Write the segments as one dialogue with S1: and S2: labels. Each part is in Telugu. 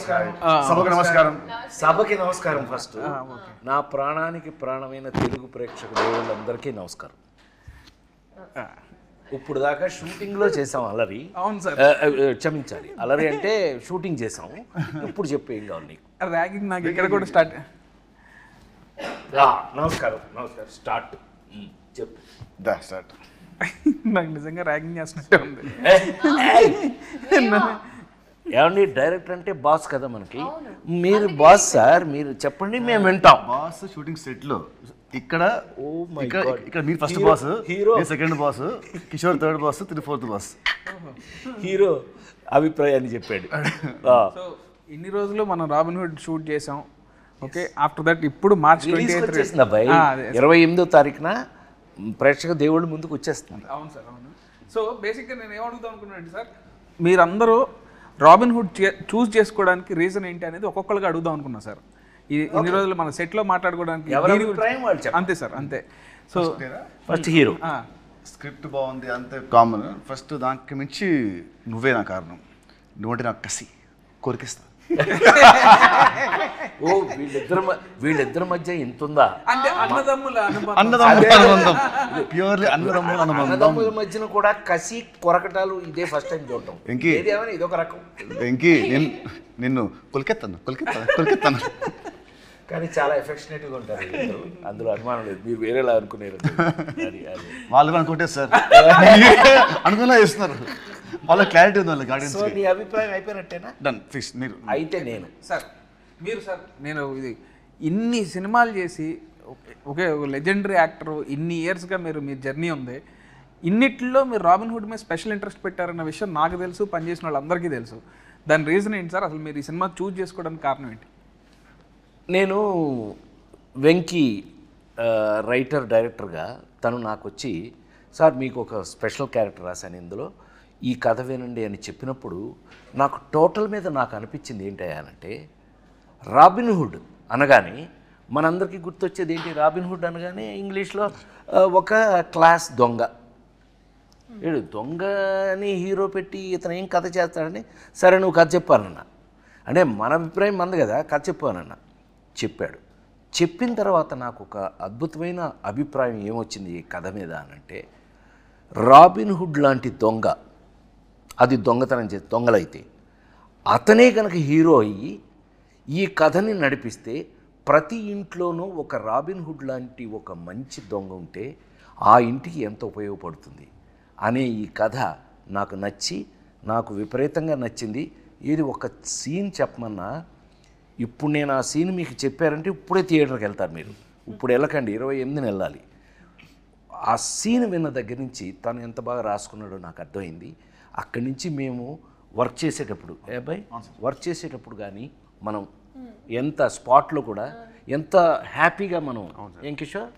S1: సభకు నమస్కారం.
S2: సభకి నమస్కారం. ఫస్ట్ నా ప్రాణానికి ప్రాణమైన తెలుగు ప్రేక్షక దేవుళ్ళందరికీ నమస్కారం. ఇప్పుడు దాకా షూటింగ్లో చేసాం అలరి.
S3: అవును సార్,
S2: క్షమించాలి, అలరి అంటే షూటింగ్ చేసాం. ఇప్పుడు చెప్పు ఏం కావాలి నీకు?
S3: ర్యాగింగ్ నాకు ఇక్కడ కూడా స్టార్ట్.
S2: నమస్కారం. స్టార్ట్ చెప్పు.
S1: స్టార్ట్.
S3: నాకు నిజంగా ర్యాగింగ్ చేస్తున్నట్టే ఉంది.
S2: ఏమండి, డైరెక్టర్ అంటే బాస్ కదా మనకి. మీరు బాస్ సార్, మీరు చెప్పండి, మేము వింటాం.
S1: బాస్ షూటింగ్ సెట్ లో ఇక్కడ ఇక్కడ మీరు first boss, hero second boss, Kishore third boss, Thiru fourth boss.
S2: Hero అభిప్రాయాన్ని చెప్పాడు.
S3: సో ఇన్ని రోజులు మనం రాబిన్ హుడ్ షూట్ చేసాం. ఓకే, ఆఫ్టర్ దట్ ఇప్పుడు మార్చ్
S2: 28 అబ్బాయి 28వ తారీఖున ప్రేక్షక దేవుళ్ళ ముందుకు వచ్చేస్తుంది.
S3: అవును సార్, అవును. సో బేసిక్గా నేను ఏమడుగుతాం అనుకున్నాను సార్, మీరందరూ రాబిన్ హుడ్ చూస్ చేసుకోవడానికి రీజన్ ఏంటి అనేది ఒక్కొక్కరికి అడుగుదాం అనుకున్నా సార్. ఇన్ని రోజులు మన సెట్లో మాట్లాడుకోవడానికి అంతే సార్, అంతే. సో
S2: ఫస్ట్ హీరో
S1: స్క్రిప్ట్ బాగుంది అంతే కామన్. ఫస్ట్ దానికి మించి నువ్వే నా కారణం. నువ్వంటే నాకు కసి కోరికిస్తా.
S2: ఓ వీళ్ళిద్దరి మధ్య ఎంత ఉందా?
S3: అంటే అన్నదమ్ముల
S1: అనుబంధం, ప్యూర్లీ
S2: అన్నదమ్ముల మధ్యన కూడా కసి కొరకటాలు ఇదే ఫస్ట్ టైం చూడటం. ఇదొక రకం.
S1: వెంకీ నిన్ను కొలికెత్తాను
S2: కానీ చాలా ఎఫెక్షనేట్గా ఉంటారు. అందులో అనుమానం లేదు. మీరు వేరేలా అనుకునేరు.
S1: వాళ్ళు అనుకుంటే సార్ అనుకున్నా చేస్తున్నారు. వాళ్ళ క్లారిటీ ఉంది వాళ్ళకి. ఆడియన్స్
S2: నీ అభిప్రాయం అయిపోయినట్టేనా?
S1: Done fix. మీరు
S2: అయితే నేను
S3: సార్, మీరు సార్, నేను ఇది ఇన్ని సినిమాలు చేసి ఒకే ఒక లెజెండరీ యాక్టర్, ఇన్ని ఇయర్స్గా మీ జర్నీ ఉంది. ఇన్నిట్లో మీరు రాబిన్ హుడ్ మీద స్పెషల్ ఇంట్రెస్ట్ పెట్టారన్న విషయం నాకు తెలుసు, పనిచేసిన వాళ్ళందరికీ తెలుసు. దాని రీజన్ ఏంటి సార్? అసలు మీరు ఈ సినిమా చూస్ చేసుకోవడానికి కారణం ఏంటి?
S2: నేను వెంకీ రైటర్ డైరెక్టర్గా తను నాకు వచ్చి, సార్ మీకు ఒక స్పెషల్ క్యారెక్టర్ రాశాను ఇందులో, ఈ కథ వినండి అని చెప్పినప్పుడు నాకు టోటల్ మీద నాకు అనిపించింది ఏంటంటే, రాబిన్ హుడ్ అనగానే మనందరికీ గుర్తొచ్చేది ఏంటి? రాబిన్ హుడ్ అనగానే ఇంగ్లీష్లో ఒక క్లాస్ దొంగ. వీడు దొంగని హీరో పెట్టి ఇతను ఏం కథ చేస్తాడని, సరే నువ్వు కథ చెప్పానన్నా అంటే మన అభిప్రాయం మంది కదా, కథ చెప్పానన్నా. చెప్పాడు. చెప్పిన తర్వాత నాకు ఒక అద్భుతమైన అభిప్రాయం ఏమొచ్చింది ఈ కథ మీద అనంటే, రాబిన్ హుడ్ లాంటి దొంగ, అది దొంగతనం చేసి దొంగలైతే అతనే కనుక హీరో అయ్యి ఈ కథని నడిపిస్తే ప్రతి ఇంట్లోనూ ఒక రాబిన్ హుడ్ లాంటి ఒక మంచి దొంగ ఉంటే ఆ ఇంటికి ఎంత ఉపయోగపడుతుంది అనే ఈ కథ నాకు నచ్చి, నాకు విపరీతంగా నచ్చింది. ఇది ఒక సీన్ చెప్పమన్నా, ఇప్పుడు నేను ఆ సీన్ మీకు చెప్పారంటే ఇప్పుడే థియేటర్కి వెళ్తారు మీరు. ఇప్పుడు వెళ్ళకండి, 28న వెళ్ళాలి. ఆ సీన్ విన్న దగ్గర నుంచి తను ఎంత బాగా రాసుకున్నాడో నాకు అర్థమైంది. అక్కడి నుంచి మేము వర్క్ చేసేటప్పుడు వర్క్ చేసేటప్పుడు కానీ మనం ఎంత స్పాట్లో కూడా ఎంత హ్యాపీగా మనం ఏం కిషోర్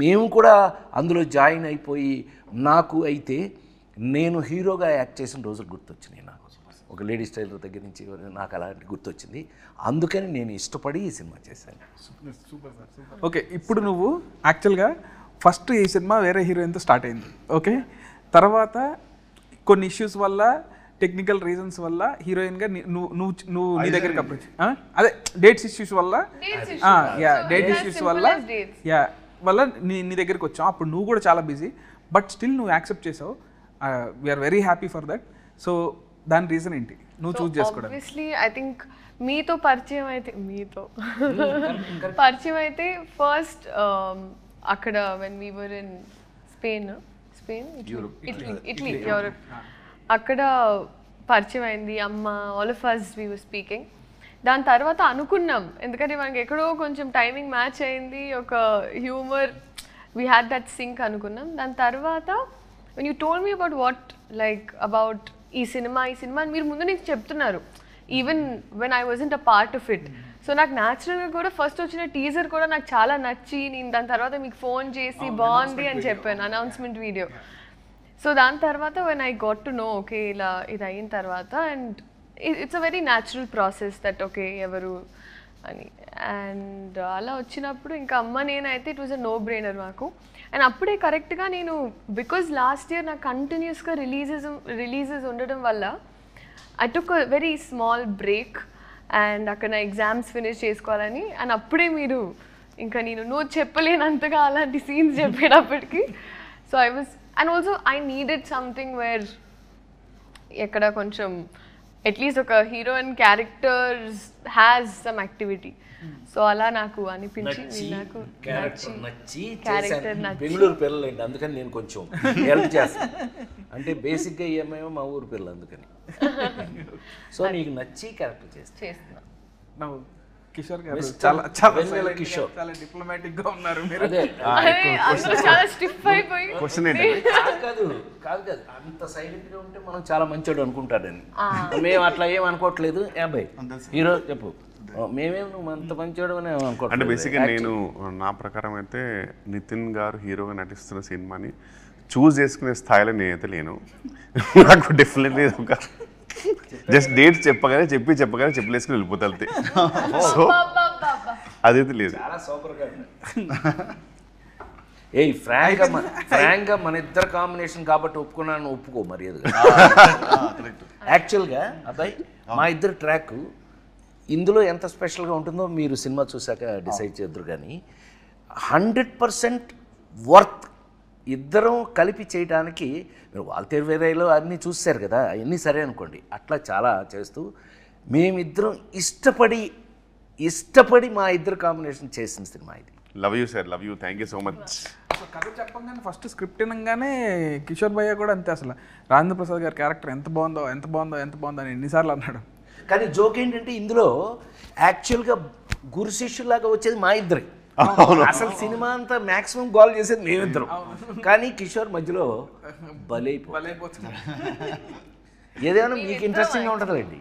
S2: మేము కూడా అందులో జాయిన్ అయిపోయి, నాకు అయితే నేను హీరోగా యాక్ట్ చేసిన రోజులు గుర్తొచ్చినాయి. నాకు ఒక లేడీ స్టైలర్ దగ్గర నుంచి నాకు అలాంటి గుర్తొచ్చింది. అందుకని నేను ఇష్టపడి ఈ సినిమా చేశాను.
S3: ఓకే, ఇప్పుడు నువ్వు యాక్చువల్గా ఫస్ట్ ఈ సినిమా వేరే హీరోయిన్తో స్టార్ట్ అయింది. ఓకే, తర్వాత కొన్ని ఇష్యూస్ వల్ల, టెక్నికల్ రీజన్స్ వల్ల హీరోయిన్గా నువ్వు నీ దగ్గరికి అప్రోచ్, అదే డేట్స్ ఇష్యూస్ వల్ల, డేట్ ఇష్యూస్ వల్ల నీ దగ్గరికి వచ్చావు. అప్పుడు నువ్వు కూడా చాలా బిజీ, బట్ స్టిల్ నువ్వు యాక్సెప్ట్ చేసావు. We are very happy for that. So దాని రీజన్ ఏంటి నువ్వు చూస్ చేసుకోవడం?
S4: ఆబ్వియస్లీ ఐ థింక్ మీతో పరిచయం అయితే ఫస్ట్ అక్కడ when we were in Spain, Italy, Europe, అక్కడ పరిచయం అయింది. అమ్మ, all of us we were speaking. దాని తర్వాత అనుకున్నాం, ఎందుకంటే మనకి ఎక్కడో కొంచెం టైమింగ్ మ్యాచ్ అయింది, ఒక humour, we had that sync అనుకున్నాం. దాని తర్వాత when you told me about what like about ఈ సినిమా మీరు ముందు నుంచి చెప్తున్నారు, even when I wasn't a part of it. So నాకు న్యాచురల్గా కూడా ఫస్ట్ వచ్చిన టీజర్ కూడా నాకు చాలా నచ్చి, నేను దాని తర్వాత మీకు ఫోన్ చేసి బాగుంది అని చెప్పాను, అనౌన్స్మెంట్ వీడియో. సో దాని తర్వాత when I got to know, okay ఇలా ఇది అయిన తర్వాత, and it's a very natural process that okay ఎవరు అని. అండ్ అలా వచ్చినప్పుడు ఇంకా అమ్మ నేనైతే it was a no brainer మాకు. అండ్ అప్పుడే కరెక్ట్గా నేను, బికాజ్ లాస్ట్ ఇయర్ నాకు కంటిన్యూస్గా రిలీజెస్ ఉండడం వల్ల I took a very small break and అక్కడ నా ఎగ్జామ్స్ ఫినిష్ చేసుకోవాలని. అండ్ అప్పుడే మీరు ఇంకా నువ్వు చెప్పలేనంతగా అలాంటి సీన్స్ చెప్పేటప్పటికి so I was and also I needed something where ఎక్కడ కొంచెం అట్లీస్ట్ ఒక heroine character has some activity. So అలా నాకు అనిపించి నాకు క్యారెక్టర్
S2: బెంగళూరు పిల్లలండి, అందుకని నేను కొంచెం హెల్ప్ చేస్తాను. అంటే బేసిక్గా ఏమేమో మా ఊరు పిల్లలు, అందుకని. సో నీకు నచ్చి క్యారెక్టర్
S4: చేస్తున్నా.
S3: కిషోర్ గారు చాలా చాలా
S2: కిషోర్
S3: చాలా డిప్లొమాటిక్ గా ఉన్నారు మీరు.
S4: చాలా స్టిఫ్ అయిపోయి
S1: క్వశ్చన్ ఏంటి?
S2: కాదు కాదు కాదు, అంత సైలెంట్ గా ఉంటే మనం చాలా మంచోడు అనుకుంటాడని. మేము అట్లా ఏం అనుకోవట్లేదు. ఏబాయ్ హీరో చెప్పు, మేమేం నువ్వు అంత మంచోడు అని అనుకో.
S5: అంటే బేసిక్గా నేను నా ప్రకారం అయితే నితిన్ గారు హీరోగా నటిస్తున్న సినిమాని చూస్ చేసుకునే స్థాయిలో నేనైతే లేను. నాకు డెఫినెట్లీ ఒక జస్ట్ డేట్స్ చెప్పగానే చెప్పలేసుకుని వెళ్ళిపోతా అంతే. సో అదైతే లేదు.
S2: చాలా సూపర్గా ఫ్రాంక్గా మన ఇద్దరు కాంబినేషన్ కాబట్టి ఒప్పుకున్నాను, ఒప్పుకో మరి. యాక్చువల్గా అబ్బాయి మా ఇద్దరు ట్రాక్ ఇందులో ఎంత స్పెషల్గా ఉంటుందో మీరు సినిమా చూసాక డిసైడ్ చేద్దరు. కానీ 100% వర్త్ ఇద్దరం కలిపి చేయడానికి. మీరు వాల్తేరు వేరేలో అన్నీ చూసారు కదా, అవన్నీ సరే అనుకోండి. అట్లా చాలా చేస్తూ మేమిద్దరం ఇష్టపడి మా ఇద్దరు కాంబినేషన్ చేసిన సినిమా ఇది.
S5: Love you sir, love you, thank you so much.
S3: కథ చెప్పంగానే ఫస్ట్ స్క్రిప్ట్ వినగానే కిషోర్ భయ్య కూడా అంతే, అసలు రాజేంద్ర ప్రసాద్ గారి క్యారెక్టర్ ఎంత బాగుందో అని ఎన్నిసార్లు అన్నాడు.
S2: కానీ జోక్ ఏంటంటే ఇందులో యాక్చువల్గా గురు శిష్యులాగా వచ్చేది మా ఇద్దరి. అసలు సినిమా అంతా మాక్సిమం గోల్ చేసేది మేమిద్దరం. కానీ కిషోర్ మధ్యలో బలైపోతున్నాడు. ఏదైనా మీకు ఇంట్రెస్టింగ్గా ఉంటుందండి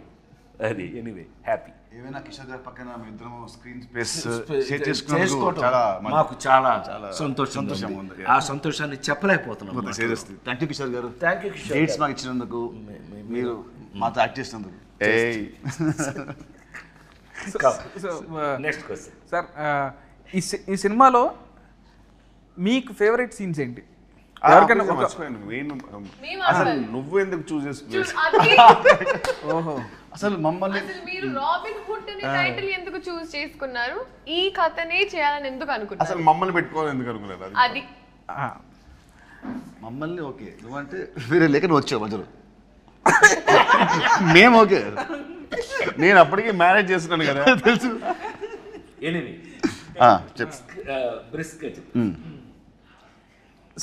S2: అది. Anyway happy.
S1: ఏమైనా కిషోర్ గారి పక్కన మీ ఇద్దరం స్క్రీన్ స్పేస్
S2: మాకు చాలా సంతోషంగా ఉంది. ఆ సంతోషాన్ని చెప్పలేకపోతున్నాం.
S1: థ్యాంక్ యూ కిషోర్ గారు.
S2: Thank you Kishore.
S1: డేట్స్ మాకు ఇచ్చినందుకు, మీరు మాతో యాక్ట్ చేసినందుకు.
S2: నెక్స్ట్ క్వశ్చన్
S3: సార్, ఈ సినిమాలో మీకు ఫేవరెట్ సీన్స్ ఏంటి?
S5: అసలు నువ్వు ఎందుకు చూస్ చేసుకున్నావు?
S3: ఓహో,
S1: అసలు మమ్మల్ని
S4: మీరు రాబిన్ హుడ్ అనే టైటిల్ ఎందుకు చూస్ చేసుకున్నారు? ఈ కథనే చేయాలని ఎందుకు అనుకున్నారు?
S5: అసలు మమ్మల్ని పెట్టుకోవాలని ఎందుకు అనుకున్నారు?
S4: అది
S1: మమ్మల్ని ఓకే, నువ్వంటే వేరే లేక నువ్వు వచ్చావు మధ్యలో. మేము ఓకే,
S5: నేను అప్పటికి మ్యారేజ్ చేస్తున్నాను కదా తెలుసు.
S2: ఎనివే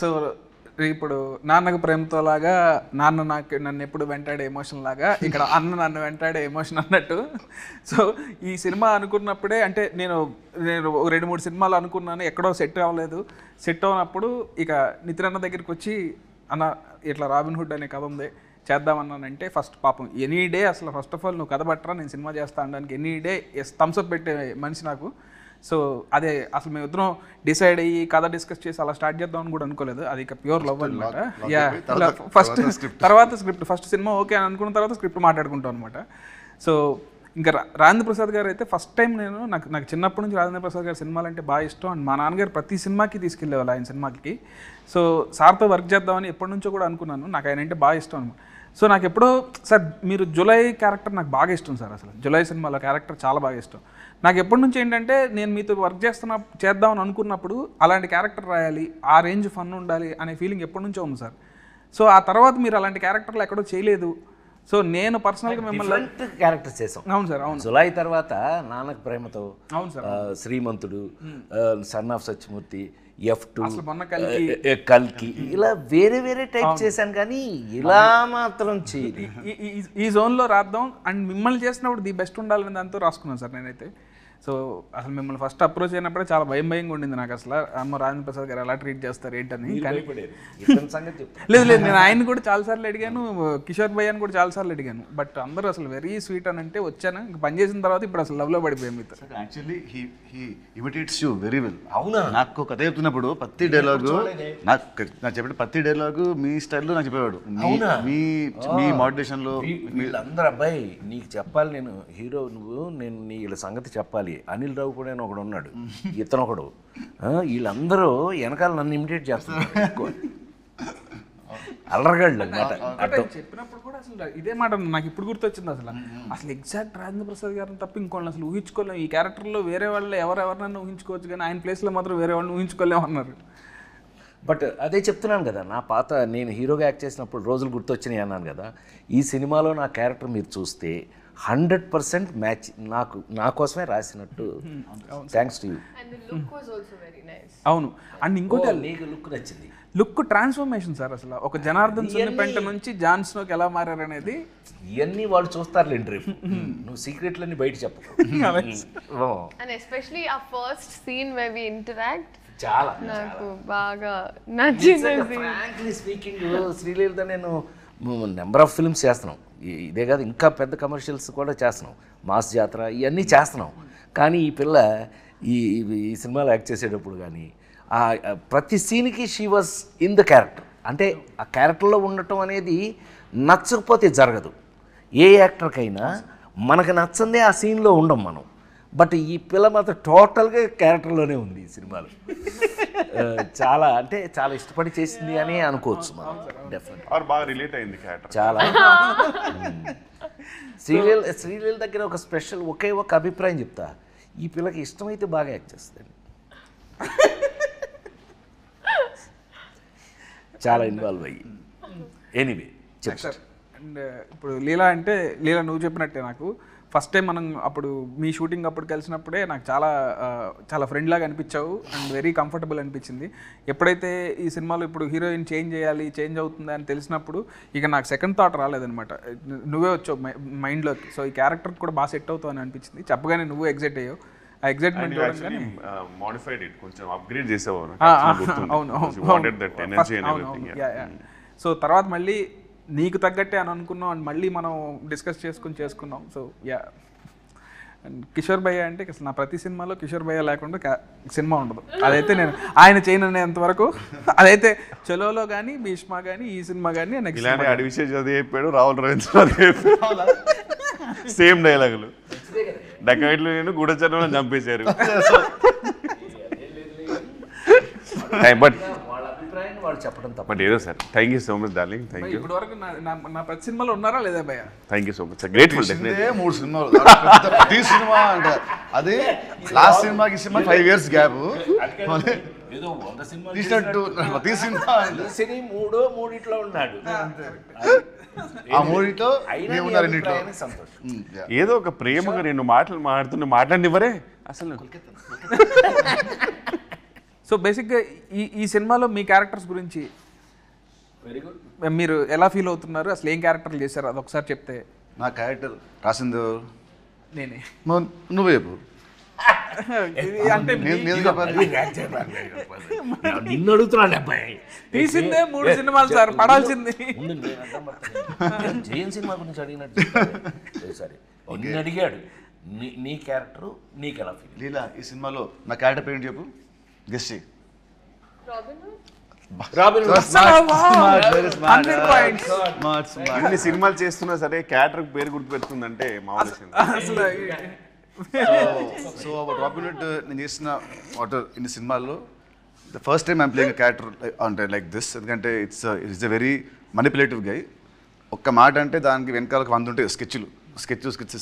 S3: సో ఇప్పుడు నాన్నకు ప్రేమతో లాగా నాన్న నన్ను ఎప్పుడు వెంటాడే ఎమోషన్ లాగా ఇక్కడ అన్న నన్ను వెంటాడే ఎమోషన్ అన్నట్టు. సో ఈ సినిమా అనుకున్నప్పుడే, అంటే నేను 2-3 సినిమాలు అనుకున్నాను, ఎక్కడో సెట్ అవ్వలేదు. సెట్ అవునప్పుడు ఇక నితిన్ అన్న దగ్గరికి వచ్చి, అన్న ఇట్లా రాబిన్ హుడ్ అనే కథ ఉంది చేద్దామన్నానంటే, ఫస్ట్ పాపం ఎనీ డే అసలు ఫస్ట్ ఆఫ్ ఆల్ నువ్వు కథ పట్టరా నేను సినిమా చేస్తా అనడానికి ఎనీ డే థమ్స్అప్ పెట్టే మనిషి నాకు. సో అదే అసలు మేము ఇద్దరం డిసైడ్ అయ్యి కథ డిస్కస్ చేసి అలా స్టార్ట్ చేద్దామని కూడా అనుకోలేదు. అది ఇక ప్యూర్ లవ్ అనమాట. తర్వాత స్క్రిప్ట్ ఫస్ట్ సినిమా ఓకే అని అనుకున్న తర్వాత స్క్రిప్ట్ మాట్లాడుకుంటాం అనమాట. సో ఇంకా రాజేంద్ర ప్రసాద్ గారు అయితే ఫస్ట్ టైం నాకు చిన్నప్పటి నుంచి రాజేంద్ర ప్రసాద్ గారి సినిమాలు అంటే బాగా ఇష్టం. అండ్ మా నాన్నగారు ప్రతి సినిమాకి తీసుకెళ్ళేవాళ్ళు ఆయన సినిమాకి. సో సార్తో వర్క్ చేద్దామని ఎప్పటి నుంచో కూడా అనుకున్నాను. నాకు ఆయన అంటే బాగా ఇష్టం అనమాట. సో నాకు ఎప్పుడో సార్ మీరు జులై క్యారెక్టర్ నాకు బాగా ఇష్టం సార్. అసలు జులై సినిమాలో క్యారెక్టర్ చాలా బాగా ఇష్టం నాకు. ఎప్పటి నుంచి ఏంటంటే నేను మీతో వర్క్ చేద్దామని అనుకున్నప్పుడు అలాంటి క్యారెక్టర్ రాయాలి, ఆ రేంజ్ ఫన్ ఉండాలి అనే ఫీలింగ్ ఎప్పటి నుంచో ఉంది సార్. సో ఆ తర్వాత మీరు అలాంటి క్యారెక్టర్లు ఎక్కడో చేయలేదు. సో నేను పర్సనల్గా మిమ్మల్ని
S2: క్యారెక్టర్ చేసాం.
S3: అవును సార్, అవును.
S2: జులై తర్వాత నాన్నకు ప్రేమతో,
S3: అవును sir,
S2: Srimanthudu, son of Satyamurthy, F2, కల్కి, ఇలా వేరే టైప్ చేశాను. కానీ ఇలా మాత్రం చేయదు.
S3: ఈ జోన్లో రాద్దాం అండ్ మిమ్మల్ని చేసినప్పుడు ది బెస్ట్ ఉండాలని దాంతో రాసుకున్నాను సార్ నేనైతే. సో అసలు మిమ్మల్ని ఫస్ట్ అప్రోచ్ అయినప్పుడే చాలా భయంగా ఉండింది నాకు. అసలు అమ్మ రాజేంద్ర ప్రసాద్ గారు ఎలా ట్రీట్ చేస్తారు ఏంటని. లేదు నేను ఆయన కూడా చాలాసార్లు అడిగాను, కిషోర్ భయ్య అని కూడా చాలాసార్లు అడిగాను. బట్ అందరూ అసలు వెరీ స్వీట్ అని అంటే వచ్చాను. ఇంకా పని చేసిన తర్వాత ఇప్పుడు అసలు లవ్లో పడిపోయాం మీతో.
S1: Actually he imitates you very well. అవునా? నాకు కథ చెప్తున్నప్పుడు ప్రతి డైలాగు నాకు చెప్పే ప్రతి డైలాగు మీ స్టైల్లో నాకు చెప్పేవాడు. మీ మోటివేషన్లో
S2: వీళ్ళందరూ అబ్బాయి నీకు చెప్పాలి, నేను హీరో నువ్వు, నేను వీళ్ళ సంగతి చెప్పాలి. అనిల్ రావు కూడా ఒకడు ఉన్నాడు, ఇతను ఒకడు, వీళ్ళందరూ వెనకాల నన్ను ఇమిటేట్ చేస్తున్నారు. అల్లరగాళ్ళు అనమాట అర్థం.
S3: చెప్పినప్పుడు కూడా అసలు ఇదే మాట నాకు ఇప్పుడు గుర్తొచ్చింది. అసలు ఎగ్జాక్ట్ రాజేంద్ర ప్రసాద్ గారిని తప్ప ఇంకోళ్ళని అసలు ఊహించుకోలేము. ఈ క్యారెక్టర్లో వేరే వాళ్ళు ఎవరెవరినైనా ఊహించుకోవచ్చు, కానీ ఆయన ప్లేస్లో మాత్రం వేరే వాళ్ళని ఊహించుకోలేము అన్నారు.
S2: బట్ అదే చెప్తున్నాను కదా, నా పాత నేను హీరోగా యాక్ట్ చేసినప్పుడు రోజులు గుర్తొచ్చినాయి అన్నాను కదా. ఈ సినిమాలో నా క్యారెక్టర్ మీరు చూస్తే 100% మ్యాచ్ నా కోసమే రాసినట్టు. Thanks to you.
S4: And the look was also very nice.
S3: అవును. అండ్ ఇంకోటి
S2: నీకు లుక్ నచ్చింది.
S3: Look transformation sir. అసలు ఒక జనార్దన్ సున్నిపెంట నుంచి జాన్ స్నోకి ఎలా మారారనేది
S2: ఇవన్నీ వాళ్ళు చూస్తారులేండి రేపు. నువ్వు సీక్రెట్లన్నీ బయట చెప్పకు.
S4: And especially our first scene where we interact.
S2: చాలా
S4: నాకు బాగా నచ్చింది.
S2: ఫ్రాంక్లీ స్పీకింగ్ శ్రీలీలతో నేను నెంబర్ ఆఫ్ ఫిల్మ్స్ చేస్తున్నాం. ఇదే కాదు, ఇంకా పెద్ద కమర్షియల్స్ కూడా చేస్తున్నాం, మాస్ జాతర ఇవన్నీ చేస్తున్నాం. కానీ ఈ పిల్ల ఈ సినిమాలో యాక్ట్ చేసేటప్పుడు కానీ ప్రతి సీన్కి she was in the character. అంటే ఆ క్యారెక్టర్లో ఉండటం అనేది నచ్చకపోతే జరగదు. ఏ యాక్టర్కైనా మనకు నచ్చందే ఆ సీన్లో ఉండం మనం. బట్ ఈ పిల్ల మాత్రం టోటల్గా క్యారెక్టర్లోనే ఉంది ఈ సినిమాలో. చాలా అంటే చాలా ఇష్టపడి చేసింది అని అనుకోవచ్చు మనం. డెఫినెట్
S5: బాగా రిలేట్ అయింది క్యారెక్టర్
S2: చాలా. శ్రీలీల దగ్గర ఒక స్పెషల్ ఒకే ఒక అభిప్రాయం చెప్తా, ఈ పిల్లకి ఇష్టమైతే బాగా యాక్ట్ చేస్తుంది. చాలా ఇన్వాల్వ్ అయ్యి. Anyway
S3: sir. అండ్ ఇప్పుడు లీలా అంటే లీలా నువ్వు చెప్పినట్టే నాకు ఫస్ట్ టైం మనం అప్పుడు మీ షూటింగ్ అప్పుడు కలిసినప్పుడే నాకు చాలా ఫ్రెండ్ లాగా అనిపించావు అండ్ వెరీ కంఫర్టబుల్ అనిపించింది. ఎప్పుడైతే ఈ సినిమాలో ఇప్పుడు హీరోయిన్ చేంజ్ అవుతుందా అని తెలిసినప్పుడు ఇక నాకు సెకండ్ థాట్ రాలేదనమాట. నువ్వే వచ్చావు మైండ్లోకి. సో ఈ క్యారెక్టర్ కూడా బాగా సెట్ అవుతావు అని అనిపించింది. చెప్పగానే నువ్వు ఎగ్జైట్ అయ్యావు. ఆ ఎగ్జైట్మెంట్ చూడగానే
S5: మోడిఫైడ్ ఇట్ కొంచెం అప్గ్రేడ్ చేసావు.
S3: అవును. సో తర్వాత మళ్ళీ నీకు తగ్గట్టే అని అనుకున్నాం అండ్ మళ్ళీ మనం డిస్కస్ చేసుకున్నాం. So yeah. అండ్ కిషోర్ భయ్య అంటే అసలు నా ప్రతి సినిమాలో కిషోర్ భయ్య లేకుండా సినిమా ఉండదు. అదైతే నేను ఆయన చేయననేంత వరకు అదైతే చలోలో కానీ భీష్మ కానీ ఈ సినిమా కానీ
S5: ఇలానే అడివిశేష్ అది చెప్పాడు, రాహుల్ రవీంద్ర అది చెప్పాడు. సేమ్ డైలాగులు. డకాయిట్లు నేను గూఢచర్మలో చంపేశారు. బట్
S2: వాళ్ళ అభిప్రాయాన్ని వాళ్ళు చెప్పడం తప్ప.
S5: బట్ ఏదో sir, thank you so much darling. Thank you.
S3: ఇప్పటి వరకు నా ప్రతి సినిమాలో ఉన్నారా లేదా భయ్య?
S5: Thank you so much. Grateful.
S1: 3 సినిమాలు ప్రతి సినిమా అంటే అదే లాస్ట్ సినిమాకి సినిమా 5 years గ్యాప్.
S2: ఏదో 100 సినిమాలు
S1: తీసినట్టు ప్రతి సినిమా
S2: సినీ మూడిట్లో ఉన్నాడు.
S1: ఆ మూడిట్లో రెండిట్లో.
S2: సంతోషం.
S5: ఏదో ఒక ప్రేమగా రెండు మాటలు మాట్లాడినివ్వరే అసలు.
S3: సో బేసిక్గా ఈ సినిమాలో మీ క్యారెక్టర్స్ గురించి
S2: వెరీ గుడ్.
S3: మీరు ఎలా ఫీల్ అవుతున్నారు? అసలు ఏం క్యారెక్టర్లు చేశారు అది ఒకసారి చెప్తే.
S1: నా క్యారెక్టర్ రాసింది
S3: నేనే.
S1: నువ్వే చెప్పు.
S3: అంటే
S2: నిన్ను అడుగుతున్నాడు అబ్బాయి.
S3: తీసిందే 3 సినిమాలు సార్, పడాల్సింది.
S2: జయన్ సినిమా గురించి అడిగినట్టు సరే నిన్ను అడిగాడు. నీ క్యారెక్టర్ నీకు ఎలా ఫీల్?
S1: లీలా ఈ సినిమాలో నా క్యారెక్టర్ పేరు చెప్పు. గెస్ చేయి.
S5: అన్ని సినిమాలు చేస్తున్నా సరే క్యారెక్టర్ పేరు గుర్తుపెడుతుందంటే మామూలు.
S1: సో రాబిన్ హుడ్ నేను చేసిన వాటర్ ఇన్ని సినిమాల్లో the first time I'm playing character అంటే లైక్ దిస్. ఎందుకంటే ఇట్స్ ఎ వెరీ మనిపులేటివ్ గై. ఒక్క మాట అంటే దానికి వెనకాల 100 ఉంటాయి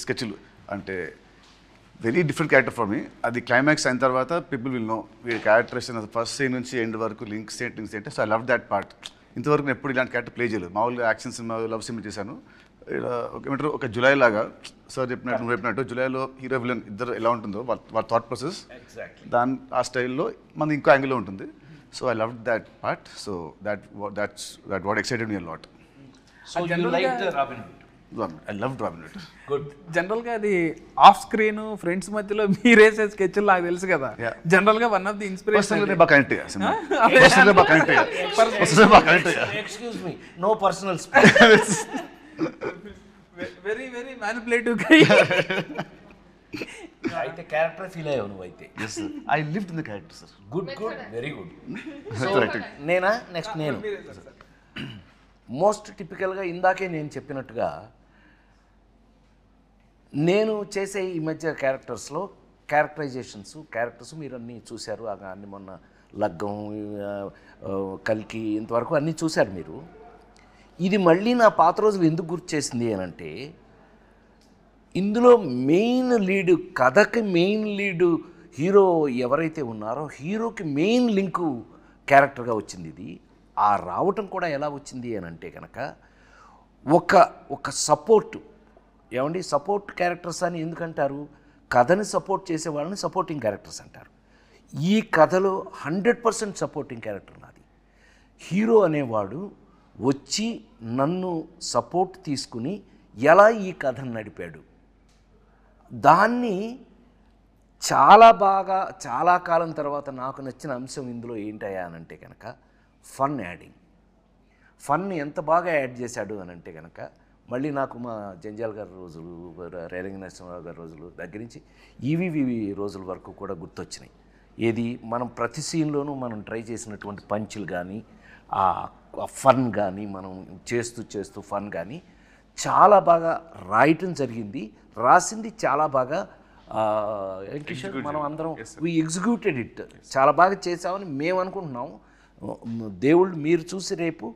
S1: స్కెచ్లు. అంటే very different character for me. అది క్లైమాక్స్ అయిన తర్వాత పీపుల్ విల్ నో వీడి క్యారెక్టరేషన్ ఫస్ట్ సీన్ నుంచి ఎండ్ వరకు లింక్స్ ఏంటి. So I love that part. ఇంతవరకు నేను ఎప్పుడు ఇలాంటి క్యారెక్టర్ ప్లే చేయలేదు. మామూలుగా యాక్షన్ సినిమా, లవ్ సినిమా చేశాను. ఏమంటారు ఒక జులై లాగా సార్ చెప్పినట్టు నువ్వు చెప్పినట్టు జులైలో హీరో విలన్ ఇద్దరు ఎలా ఉంటుందో వాళ్ళ థాట్ ప్రాసెస్ ఆ స్టైల్లో మనది ఇంకో యాంగిల్లో ఉంటుంది. So I love that part. So that what excited me a lot.
S2: So you liked Robin Hood?
S1: I loved Robin Hood.
S2: Good.
S3: జనరల్గా అది ఆఫ్ స్క్రీన్ ఫ్రెండ్స్ మధ్యలో మీరేసే స్కెచ్లు నాకు తెలుసు కదా. జనరల్గా one of the inspiration.
S2: Excuse me, no personal space.
S3: Very very manipulative guy.
S2: అయితే క్యారెక్టర్ ఫీల్ అయ్యావు నువ్వు అయితే.
S1: Yes sir. I lived in the character sir.
S2: Good very good.
S1: Correct.
S2: నేనా నెక్స్ట్ నేను మోస్ట్ టిపికల్గా ఇందాకే నేను చెప్పినట్టుగా నేను చేసే ఈ మధ్య క్యారెక్టర్స్ మీరు అన్నీ చూశారు. అన్ని మొన్న లగ్గం, కల్కి ఇంతవరకు అన్నీ చూశారు మీరు. ఇది మళ్ళీ నా పాత రోజులు ఎందుకు గుర్తు చేసింది అని అంటే, ఇందులో మెయిన్ లీడు, కథకి మెయిన్ లీడు హీరో ఎవరైతే ఉన్నారో హీరోకి మెయిన్ లింకు క్యారెక్టర్గా వచ్చింది ఇది. ఆ రావటం కూడా ఎలా వచ్చింది అని అంటే కనుక ఒక సపోర్టు, ఏమండి సపోర్ట్ క్యారెక్టర్స్ అని ఎందుకంటారు? కథని సపోర్ట్ చేసే వాళ్ళని సపోర్టింగ్ క్యారెక్టర్స్ అంటారు. ఈ కథలో 100% సపోర్టింగ్ క్యారెక్టర్ నాది. హీరో అనేవాడు వచ్చి నన్ను సపోర్ట్ తీసుకుని ఎలా ఈ కథను నడిపాడు, దాన్ని చాలా బాగా చాలా కాలం తర్వాత నాకు నచ్చిన అంశం ఇందులో ఏంటయ్యా అని అంటే కనుక ఫన్ యాడింగ్. ఫన్ ఎంత బాగా యాడ్ చేశాడు అని అంటే కనుక మళ్ళీ నాకు మా జంజాల్ గారి రోజులు, రేలంగి నరసింహరావు గారి రోజులు దగ్గర నుంచి ఈవీవి రోజుల వరకు కూడా గుర్తొచ్చినాయి. ఏది మనం ప్రతి సీన్లోనూ మనం ట్రై చేసినటువంటి పంచులు కానీ, ఆ ఫన్ కానీ, మనం చేస్తూ ఫన్ కానీ చాలా బాగా రాయటం జరిగింది. రాసింది చాలా బాగా కిషోర్, మనం అందరం వీ ఎగ్జిక్యూటెడ్ ఇట్, చాలా బాగా చేసామని మేము అనుకుంటున్నాం. దేవుళ్ళు మీరు చూసి రేపు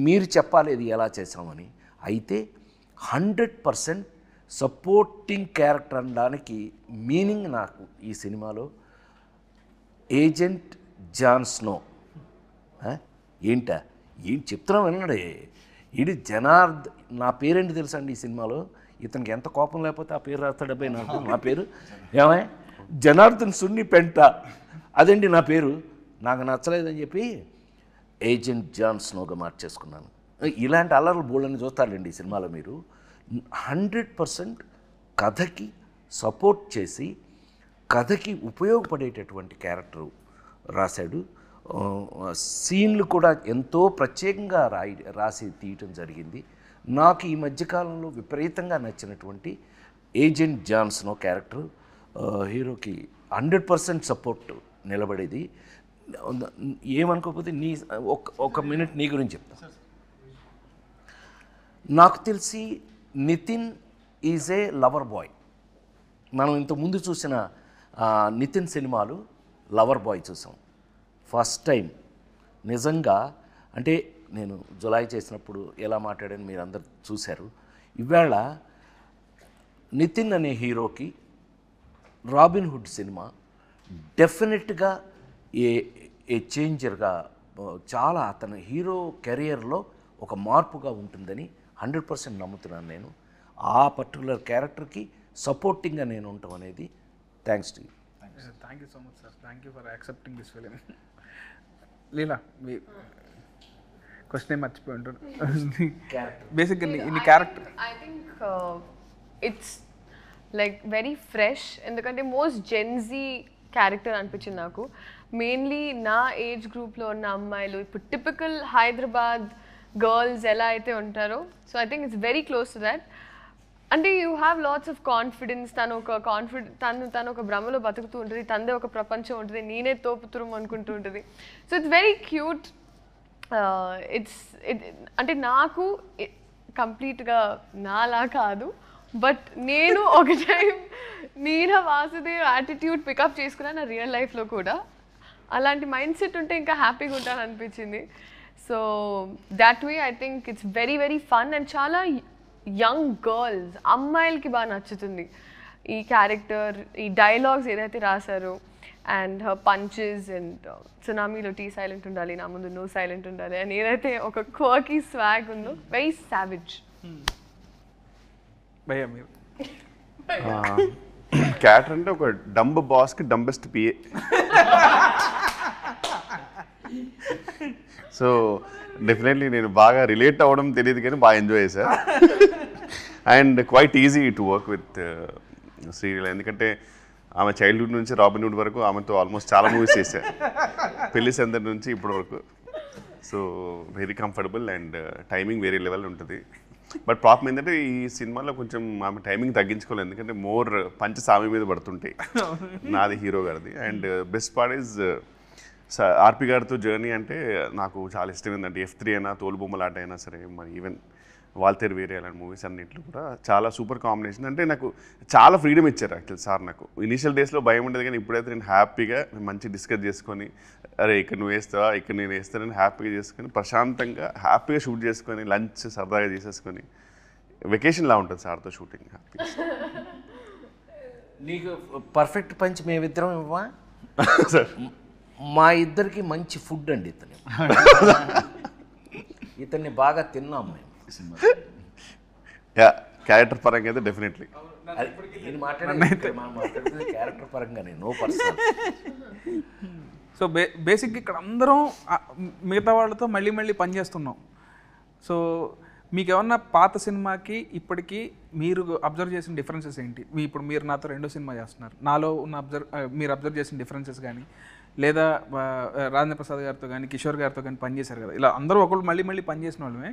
S2: మీరు చెప్పాలి ఇది ఎలా చేసామని. అయితే 100% సపోర్టింగ్ క్యారెక్టర్ అనడానికి మీనింగ్ నాకు ఈ సినిమాలో ఏజెంట్ జాన్ స్నో. ఏం చెప్తున్నాం విన్నాడే, ఇది నా పేరేంటి తెలుసా అండి ఈ సినిమాలో? ఇతనికి ఎంత కోపం లేకపోతే ఆ పేరు రాస్తాడబ్బాయి నాకు. నా పేరు ఏమై జనార్దన్ సున్ని పెంట, అదండి నా పేరు. నాకు నచ్చలేదని చెప్పి ఏజెంట్ జాన్ స్నోగా మార్చేసుకున్నాను. ఇలాంటి అల్లర్లు బోళ్ళని చూస్తారండి ఈ సినిమాలో మీరు. 100% కథకి సపోర్ట్ చేసి కథకి ఉపయోగపడేటటువంటి క్యారెక్టర్ రాశాడు. సీన్లు కూడా ఎంతో ప్రత్యేకంగా రాసి తీయటం జరిగింది. నాకు ఈ మధ్యకాలంలో విపరీతంగా నచ్చినటువంటి ఏజెంట్ జాన్ స్నో క్యారెక్టర్ హీరోకి 100% సపోర్ట్ నిలబడేది. ఏమనుకోకపోతే ఒక మినిట్ నీ గురించి చెప్తా. నాకు తెలిసి Nitin is a lover boy. మనం ఇంతకుముందు చూసిన నితిన్ సినిమాలు లవర్ బాయ్ చూసాం. ఫస్ట్ టైం నిజంగా అంటే నేను జులై చేసినప్పుడు ఎలా మాట్లాడాను మీరు అందరు చూశారు. ఇవాళ నితిన్ అనే హీరోకి రాబిన్ హుడ్ సినిమా డెఫినెట్గా ఏ చేంజర్గా, చాలా అతని హీరో కెరియర్లో ఒక మార్పుగా ఉంటుందని 100% నమ్ముతున్నాను నేను. ఆ పర్టికులర్ క్యారెక్టర్కి సపోర్టింగ్గా నేను ఉండటం అనేది thanks to you.
S3: Thank you so much sir. Thank you for accepting this film. Leela, me question ఏం మర్చిపోయి ఉంటాను. బేసిక్గా ఇన్ని character
S4: I think it's like very fresh, ఎందుకంటే మోస్ట్ జెన్జీ క్యారెక్టర్ అనిపించింది నాకు. మెయిన్లీ నా ఏజ్ గ్రూప్లో ఉన్న అమ్మాయిలు, ఇప్పుడు టిపికల్ హైదరాబాద్ గర్ల్స్ ఎలా అయితే ఉంటారో, so I think it's very close to that. అంటే you have lots of confidence. తను ఒక భ్రమలో బతుకుతూ ఉంటుంది, తనదే ఒక ప్రపంచం ఉంటుంది, నేనే తోపుతురం అనుకుంటూ ఉంటుంది. So it's very cute. అంటే నాకు కంప్లీట్గా నాలా కాదు, బట్ నేను ఒక టైం మీరా వాసుదేవ్ యాటిట్యూడ్ పికప్ చేసుకున్నా నా రియల్ లైఫ్లో కూడా. అలాంటి మైండ్ సెట్ ఉంటే ఇంకా హ్యాపీగా ఉంటాను అనిపించింది. So that way I think it's very very fun and చాలా యంగ్ గర్ల్స్, అమ్మాయిలకి బాగా నచ్చుతుంది ఈ క్యారెక్టర్. ఈ డైలాగ్స్ ఏదైతే రాశారో అండ్ హర్ పంచెస్ అండ్ సునామీలో టీ సైలెంట్ ఉండాలి, నా ముందు నో సైలెంట్ ఉండాలి అండ్ ఏదైతే ఒక క్వర్కీ స్వాగ్ ఉందో, వెరీ సావిజ్.
S3: భయ్యా మీరు
S5: క్యారెక్టర్ అంటే ఒక డంబ్ బాస్కి డంబెస్ట్ పిఏ. సో డెఫినెట్లీ నేను బాగా రిలేట్ అవ్వడం తెలియదు కానీ బాగా ఎంజాయ్ చేశా. And quiet easy to work with serial, ఎందుకంటే ఆమె చైల్డ్హుడ్ నుంచి రాబిన్ హుడ్ వరకు ఆమెతో ఆల్మోస్ట్ చాలా మూవీస్ చేశా, పెళ్లి సందడి నుంచి ఇప్పటి వరకు. So very comfortable and timing వేరే లెవెల్ ఉంటుంది. బట్ ప్రాబ్లం ఏంటంటే ఈ సినిమాలో కొంచెం ఆమె టైమింగ్ తగ్గించుకోలేదు, ఎందుకంటే మోర్ పంచ సామి మీద పడుతుంటాయి నాది హీరో గారిది. అండ్ బెస్ట్ పార్ట్ ఈజ్ ఆర్పి గారితో జర్నీ అంటే నాకు చాలా ఇష్టం. ఏంటంటే F3 అయినా, తోలుబొమ్మలాట అయినా సరే, మరి ఈవెన్ వాల్తేరు వేరే అలాంటి మూవీస్ అన్నింటిలో కూడా చాలా సూపర్ కాంబినేషన్. అంటే నాకు చాలా ఫ్రీడమ్ ఇచ్చారు యాక్చువల్ సార్. నాకు ఇనీషియల్ డేస్లో భయం ఉండేది, కానీ ఇప్పుడైతే నేను హ్యాపీగా మంచి డిస్కస్ చేసుకొని, అరే ఇక్కడ నువ్వు వేస్తావా, ఇక్కడ నేను వేస్తానని హ్యాపీగా చేసుకొని, ప్రశాంతంగా హ్యాపీగా షూట్ చేసుకొని, లంచ్ సరదాగా చేసేసుకొని, వెకేషన్లా ఉంటుంది సార్తో షూటింగ్. హ్యాపీగా.
S2: నీకు పర్ఫెక్ట్ పంచ్ మేమిద్దరం ఇవ్వా?
S5: సార్
S2: మా ఇద్దరికి మంచి ఫుడ్ అండి ఇతన్ని బాగా తిన్నాం మేము.
S5: యా, క్యారెక్టర్ పరంగా అయితే డెఫినెట్లీ.
S2: నేను మాట్లాడుతుంది క్యారెక్టర్ పరంగానే, నో పర్సనల్.
S3: సో బేసిక్గా ఇక్కడ అందరం మిగతా వాళ్ళతో మళ్ళీ మళ్ళీ పనిచేస్తున్నాం. సో మీకు ఏమన్నా పాత సినిమాకి ఇప్పటికీ మీరు అబ్జర్వ్ చేసిన డిఫరెన్సెస్ ఏంటి? ఇప్పుడు మీరు నాతో 2వ సినిమా చేస్తున్నారు, నాలో ఉన్న మీరు అబ్జర్వ్ చేసిన డిఫరెన్సెస్ కానీ, లేదా రాజేంద్ర ప్రసాద్ గారితో కానీ కిషోర్ గారితో కానీ పనిచేశారు కదా, ఇలా అందరూ ఒకళ్ళు మళ్ళీ మళ్ళీ పనిచేసిన వాళ్ళమే,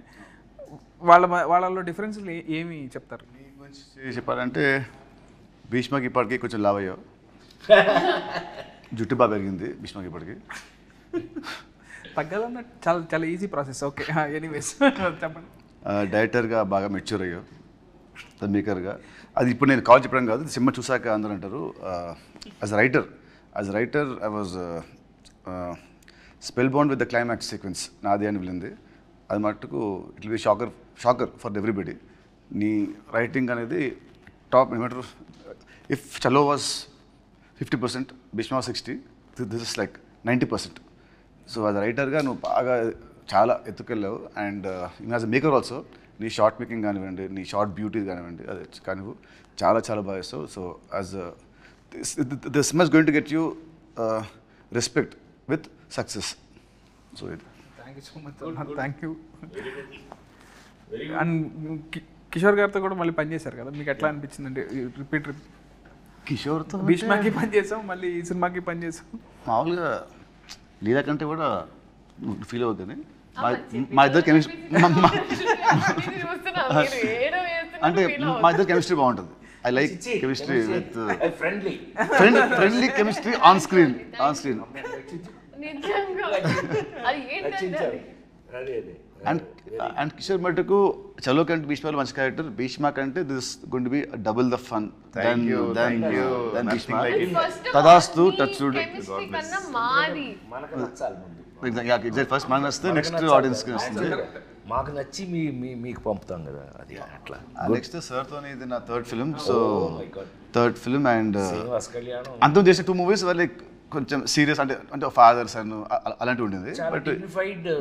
S3: వాళ్ళలో డిఫరెన్సెస్ ఏమి చెప్తారు?
S1: మీ గురించి చెప్పాలంటే భీష్మకి ఇప్పటికీ కొంచెం లావ్ అయ్యావు, జుట్టు బాగా పెరిగింది భీష్మకి ఇప్పటికి.
S3: తగ్గాలన్న చాలా చాలా ఈజీ ప్రాసెస్. ఓకే, ఎనీవేస్ చెప్పండి.
S1: డైరెక్టర్గా బాగా మెచ్యూర్ అయ్యావు, మేకర్గా. అది ఇప్పుడు నేను కాల్ చెప్పడం కాదు, సినిమా చూసాక అందరూ అంటారు. As writer I was spell bound with the climax sequence నాది అని వెళ్ళింది. అది మట్టుకు it will be shocker for everybody. నీ రైటింగ్ అనేది టాప్. ఏమంటారు, if Chalo was 50%, Bheeshma was 60, this is like 90%. So as రైటర్గా నువ్వు బాగా చాలా ఎత్తుకెళ్ళావు. And as a maker also నీ షార్ట్ మేకింగ్ కానివ్వండి, నీ షార్ట్ బ్యూటీ కానివ్వండి, అది కానివ్వు చాలా చాలా బాగా చేస్తావు. So as this must going to get you respect with success. So ఇది.
S3: Thank you so much. Thank you. And Kishore గారితో కూడా మళ్ళీ పనిచేశారు కదా, మీకు ఎట్లా అనిపించింది? అంటే రిపీట్
S1: కిషోర్తో
S3: భీష్మకి పనిచేసాం, మళ్ళీ ఈ సినిమాకి పనిచేసాం.
S1: మామూలుగా లీలా కంటే కూడా ఫీల్ అవుతుంది. మా ఇద్దరు కెమిస్ట్రీ అంటే మా ఇద్దరు కెమిస్ట్రీ బాగుంటుంది. I like chemistry with friendly chemistry on screen. And Kishore మటుకు చలో కంటే భీష్మలో మంచి క్యారెక్టర్, భీష్మ కంటే this going to be double the fun then Bheeshma. తదాస్తు టచ్ ఫస్ట్ మనకు వస్తే నెక్స్ట్ ఆడియన్స్కి వస్తుంది.
S2: మాకు నచ్చి మీకు పంపుతాం కదా, అది అట్లా.
S1: నెక్స్ట్ సార్తో ఇది నా థర్డ్ ఫిల్మ్ అండ్
S2: కళ్యాణం
S1: అంతం చేసిన 2 movies లైక్ కొంచెం సీరియస్, అంటే ఫాదర్స్ అండ్ అలాంటివి ఉండేది, but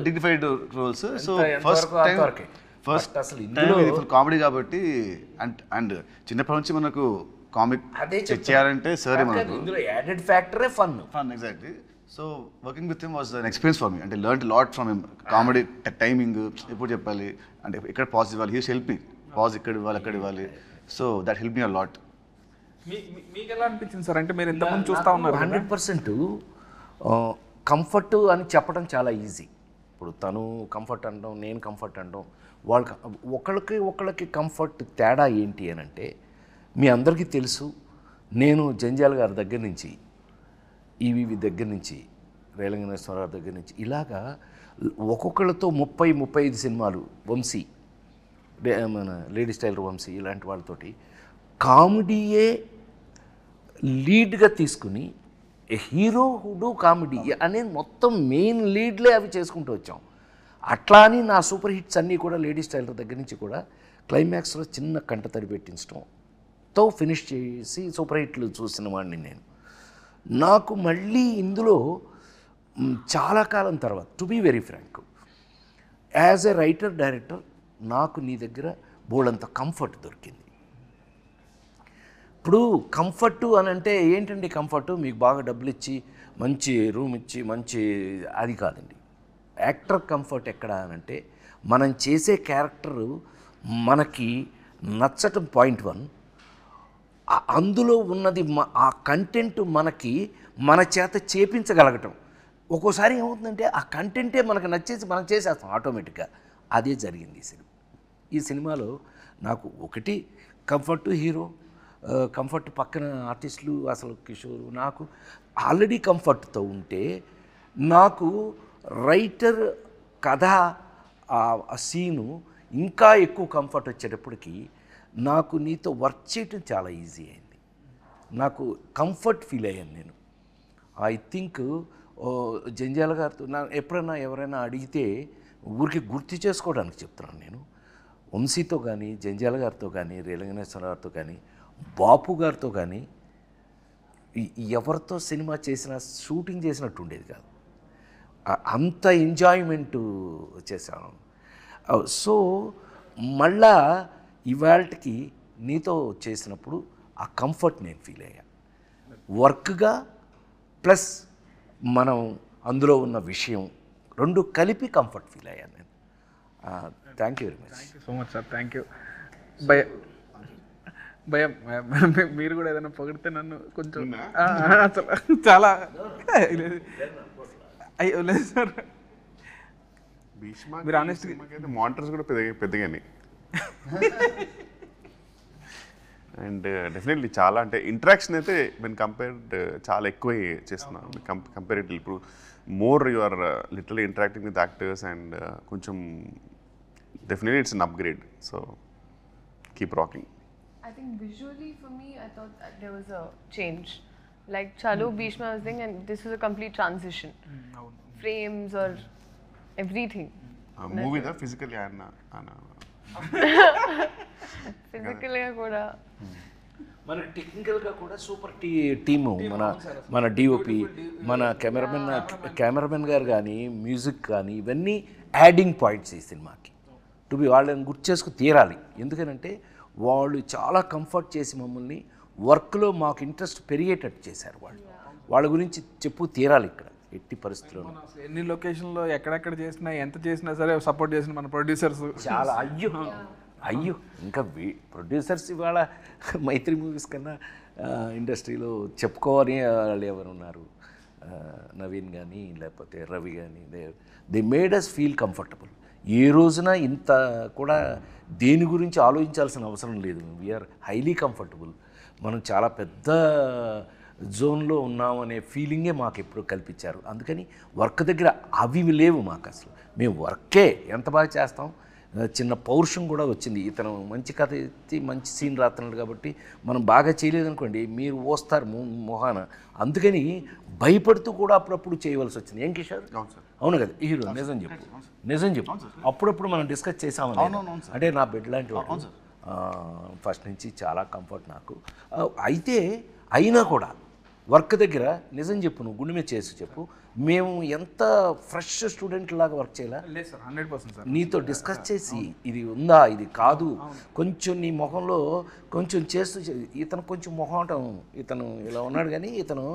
S1: dignified roles. So first
S2: అసలు
S1: ఫుల్ కామెడీ కాబట్టి. అండ్ చిన్నప్పటి నుంచి మనకు కామిక్ చేయాలంటే సరే మనకు
S2: యాడెడ్ ఫ్యాక్టరే fun.
S1: Exactly. So working with him was an experience for me. అంటే learn lot from him. Comedy timing ఎప్పుడు చెప్పాలి, అంటే ఎక్కడ పాజ్ ఇవ్వాలి, హీ హెల్ప్ మీ. పాజ్ ఇక్కడ ఇవ్వాలి, అక్కడ ఇవ్వాలి. So that help me a lot.
S3: మీకు ఎలా అనిపించింది సార్? అంటే మీరు ఎంతమంది చూస్తూ ఉన్నారు?
S2: 100% కంఫర్ట్ అని చెప్పడం చాలా ఈజీ. ఇప్పుడు తను కంఫర్ట్ అనడం, నేను కంఫర్ట్ అనడం, ఒకళ్ళకి కంఫర్ట్ తేడా ఏంటి అని అంటే, మీ అందరికీ తెలుసు, నేను జంజాల్ గారి దగ్గర నుంచి, ఈవీవి దగ్గర నుంచి, రేలంగనేశ్వరరావు దగ్గర నుంచి, ఇలాగా ఒక్కొక్కళ్ళతో 30-35 సినిమాలు, వంశీ, మన లేడీ స్టైలర్ వంశీ, ఇలాంటి వాళ్ళతోటి కామెడీయే లీడ్గా తీసుకుని హీరో హుడు కామెడీ అనేది మొత్తం మెయిన్ లీడ్లే అవి చేసుకుంటూ వచ్చాం. అట్లా అని నా సూపర్ హిట్స్ అన్నీ కూడా లేడీ స్టైలర్ దగ్గర నుంచి కూడా క్లైమాక్స్లో చిన్న కంటతడి పెట్టించడంతో ఫినిష్ చేసి సూపర్ హిట్లు చూసిన వాడిని నేను. నాకు మళ్ళీ ఇందులో చాలా కాలం తర్వాత, to be very frank, as a writer director నాకు నీ దగ్గర బోల్డంత కంఫర్ట్ దొరికింది. ఇప్పుడు కంఫర్టు అని అంటే ఏంటండి కంఫర్టు? మీకు బాగా డబ్బులు ఇచ్చి మంచి రూమ్ ఇచ్చి మంచి, అది కాదండి. యాక్టర్ కంఫర్ట్ ఎక్కడ అని అంటే, మనం చేసే క్యారెక్టరు మనకి నచ్చటం పాయింట్ 1, అందులో ఉన్నది ఆ కంటెంట్ మనకి మన చేత చేపించగలగటం. ఒక్కోసారి ఏమవుతుందంటే ఆ కంటెంటే మనకు నచ్చేసి మనం చేసేస్తాం ఆటోమేటిక్గా. అదే జరిగింది ఈ సినిమాలో. నాకు ఒకటి కంఫర్ట్ హీరో, కంఫర్ట్ పక్కన ఆర్టిస్టులు, అసలు కిషోర్, నాకు ఆల్రెడీ కంఫర్ట్తో ఉంటే, నాకు రైటర్ కథ ఆ సీను ఇంకా ఎక్కువ కంఫర్ట్ వచ్చేటప్పటికి నాకు నీతో వర్క్ చేయటం చాలా ఈజీ అయింది. నాకు కంఫర్ట్ ఫీల్ అయ్యాను నేను. ఐ థింక్ జంజాల గారితో ఎప్పుడైనా ఎవరైనా అడిగితే ఊరికి గుర్తు చేసుకోవడానికి చెప్తున్నాను నేను. వంశీతో కానీ, జంజాల గారితో కానీ, రేలంగనేశ్వర గారితో కానీ, బాపు గారితో కానీ ఎవరితో సినిమా చేసినా షూటింగ్ చేసినట్టు ఉండేది కాదు. అంత ఎంజాయ్మెంటు చేశాను. సో మళ్ళా ఇవాళకి నీతో చేసినప్పుడు ఆ కంఫర్ట్ నేను ఫీల్ అయ్యా. వర్క్గా ప్లస్ మనం అందులో ఉన్న విషయం రెండు కలిపి కంఫర్ట్ ఫీల్ అయ్యాను నేను. Thank you very much.
S3: Thank you so much sir. Thank you. భయం మీరు కూడా ఏదైనా పొగిడితే నన్ను కొంచెం అసలు చాలా అయ్యో లేదు సార్.
S5: భీష్మ
S3: మీరు honest
S5: మానిటర్స్ కూడా పెద్దగానే అండ్ డెఫినెట్లీ చాలా అంటే ఇంటరాక్షన్ అయితే మెన్ కంపేర్డ్ చాలా ఎక్కువ చేస్తున్నాను కంపేరేటివ్. ఇప్పుడు more you are literally interacting with actors and కొంచెం definitely it's an upgrade. So keep rocking.
S4: I think visually for me, I thought that there was a change. Like Chalo Bhishma was saying, and this was a complete transition. Frames or everything.
S5: మూవీదా ఫిజికల్లీ
S4: Physically kuda.
S2: మన టెక్నికల్గా కూడా సూపర్ టీము. మన డిఓపి, మన కెమెరామెన్ గారు కానీ, మ్యూజిక్ కానీ, ఇవన్నీ యాడింగ్ పాయింట్స్ ఈ సినిమాకి. టు బి వాళ్ళని గుర్తు చేసుకుని తీరాలి. ఎందుకనంటే వాళ్ళు చాలా కంఫర్ట్ చేసి మమ్మల్ని వర్క్లో మాకు ఇంట్రెస్ట్ పెరిగేటట్టు చేశారు. వాళ్ళ గురించి చెప్పు తీరాలి ఇక్కడ ఎట్టి పరిస్థితుల్లో.
S3: ఎన్ని లొకేషన్లో ఎక్కడెక్కడ చేసినా ఎంత చేసినా సరే సపోర్ట్ చేసిన మన ప్రొడ్యూసర్స్
S2: చాలా అయ్యో ఇంకా ప్రొడ్యూసర్స్ ఇవాళ మైత్రి మూవీస్ కన్నా ఇండస్ట్రీలో చెప్పుకోవాలి వాళ్ళు ఎవరు ఉన్నారు. నవీన్ కానీ లేకపోతే రవి కానీ they made us feel comfortable. ఏ రోజున ఇంత కూడా దేని గురించి ఆలోచించాల్సిన అవసరం లేదు. We're highly comfortable. మనం చాలా పెద్ద జోన్లో ఉన్నామనే ఫీలింగే మాకు ఎప్పుడు కల్పించారు. అందుకని వర్క్ దగ్గర అవి లేవు మాకు అసలు. మేము వర్కే ఎంత బాగా చేస్తాం. చిన్న పౌరుషం కూడా వచ్చింది. ఇతను మంచి కథ ఎత్తి మంచి సీన్ రాస్తున్నాడు కాబట్టి మనం బాగా చేయలేదనుకోండి మీరు వస్తారు మొహాన. అందుకని భయపడుతూ కూడా అప్పుడప్పుడు చేయవలసి వచ్చింది. ఏం కిషోర్? అవును కదా హీరో? నిజం చెప్పు. అప్పుడప్పుడు మనం డిస్కస్ చేసామని. అంటే నా బెడ్ లాంటి వాడు ఫస్ట్ నుంచి చాలా కంఫర్ట్ నాకు. అయితే అయినా కూడా వర్క్ దగ్గర నిజం చెప్పు, నువ్వు గుండె మీద చేసి చెప్పు, మేము ఎంత ఫ్రెష్ స్టూడెంట్ లాగా వర్క్ చేయాలా?
S3: లేదు సార్, 100% సార్.
S2: నీతో డిస్కస్ చేసి ఇది ఉందా ఇది కాదు కొంచెం నీ మొహంలో కొంచెం చేస్తూ ఇతను కొంచెం మొహం ఇతను ఇలా ఉన్నాడు కానీ ఇతను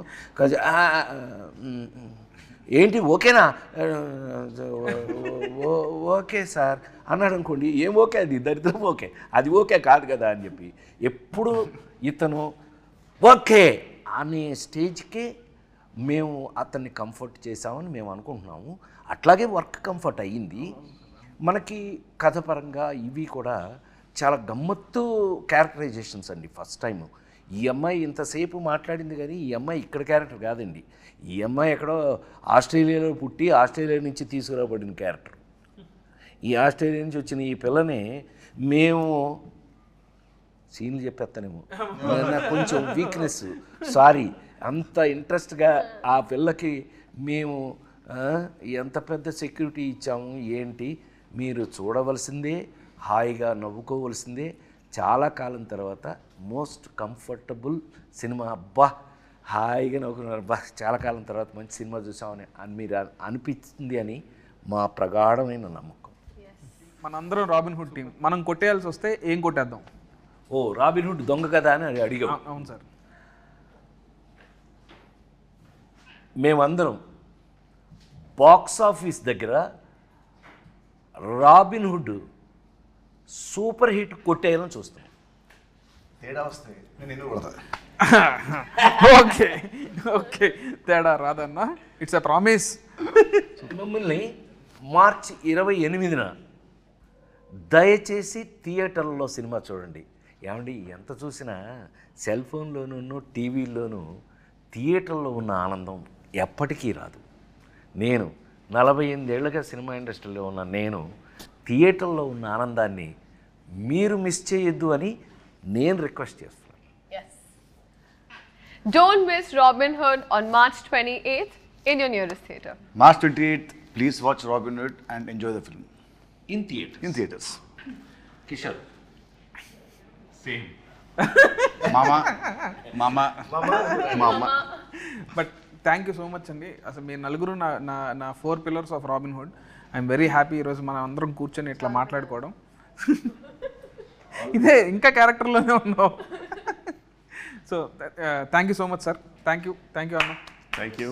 S2: ఏంటి ఓకేనా ఓకే సార్ అన్నాడు అనుకోండి. ఏం ఓకే అది దరిద్రం ఓకే, అది ఓకే కాదు కదా అని చెప్పి ఎప్పుడు ఇతను ఓకే అనే స్టేజ్కే మేము అతన్ని కంఫర్ట్ చేసామని మేము అనుకుంటున్నాము. అట్లాగే వర్క్ కంఫర్ట్ అయ్యింది మనకి. కథ పరంగా ఇవి కూడా చాలా గమ్మత్తు క్యారెక్టరైజేషన్స్ అండి. ఫస్ట్ టైం ఈ అమ్మాయి ఇంతసేపు మాట్లాడింది కానీ ఈ అమ్మాయి ఇక్కడ క్యారెక్టర్ కాదండి. ఈ అమ్మాయి ఎక్కడో ఆస్ట్రేలియాలో పుట్టి ఆస్ట్రేలియా నుంచి తీసుకురాబడిన క్యారెక్టర్. ఈ ఆస్ట్రేలియా నుంచి వచ్చిన ఈ పిల్లని మేము సీన్లు చెప్పేస్తానేమో, నాకు కొంచెం వీక్నెస్, సారీ. అంత ఇంట్రెస్ట్గా ఆ పిల్లకి మేము ఎంత పెద్ద సెక్యూరిటీ ఇచ్చాము ఏంటి మీరు చూడవలసిందే, హాయిగా నవ్వుకోవలసిందే. చాలా కాలం తర్వాత మోస్ట్ కంఫర్టబుల్ సినిమా. అబ్బా హాయిగా నవ్వుకున్నారు, బా చాలా కాలం తర్వాత మంచి సినిమా చూసామని మీరు అనిపించింది అని మా ప్రగాఢమైన నమ్మకం.
S3: మనందరం రాబిన్ హుడ్ టీం. మనం కొట్టేయాల్సి వస్తే ఏం కొట్టేద్దాం?
S2: ఓ రాబిన్ హుడ్ దొంగ కదా అని అడిగాం.
S3: అవును సార్.
S2: మేమందరం బాక్స్ ఆఫీస్ దగ్గర రాబిన్ హుడ్ సూపర్ హిట్ కొట్టేయాలని చూస్తాం.
S1: తేడా వస్తే నేను ఎన్నో కొడతా.
S3: ఓకే ఓకే, తేడా రాదన్నా, ఇట్స్ ఎ ప్రామిస్.
S2: మిమ్మల్ని మార్చి 28న దయచేసి థియేటర్లో సినిమా చూడండి. ఏమండి ఎంత చూసినా సెల్ ఫోన్లోనూ టీవీల్లోనూ థియేటర్లో ఉన్న ఆనందం ఎప్పటికీ రాదు. నేను 48 ఏళ్ళుగా సినిమా ఇండస్ట్రీలో ఉన్న నేను థియేటర్లో ఉన్న ఆనందాన్ని మీరు మిస్ చేయొద్దు అని నేను రిక్వెస్ట్ చేస్తున్నాను.
S4: Yes. Don't miss Robin Hood on March 28th in your nearest theatre.
S1: March 28th, please watch Robin Hood and enjoy the film
S2: in theatre.
S1: in theaters.
S2: Kishore
S1: Mama.
S3: But thank you so much అండి. అసలు మీ నలుగురు నా 4 pillars of robin hood. I'm very happy ఈరోజు మనం అందరం కూర్చొని ఇట్లా మాట్లాడుకోవడం. ఇదే ఇంకా క్యారెక్టర్లోనే ఉన్నావు. So thank you so much sir. Thank you అన్న.
S5: Thank you.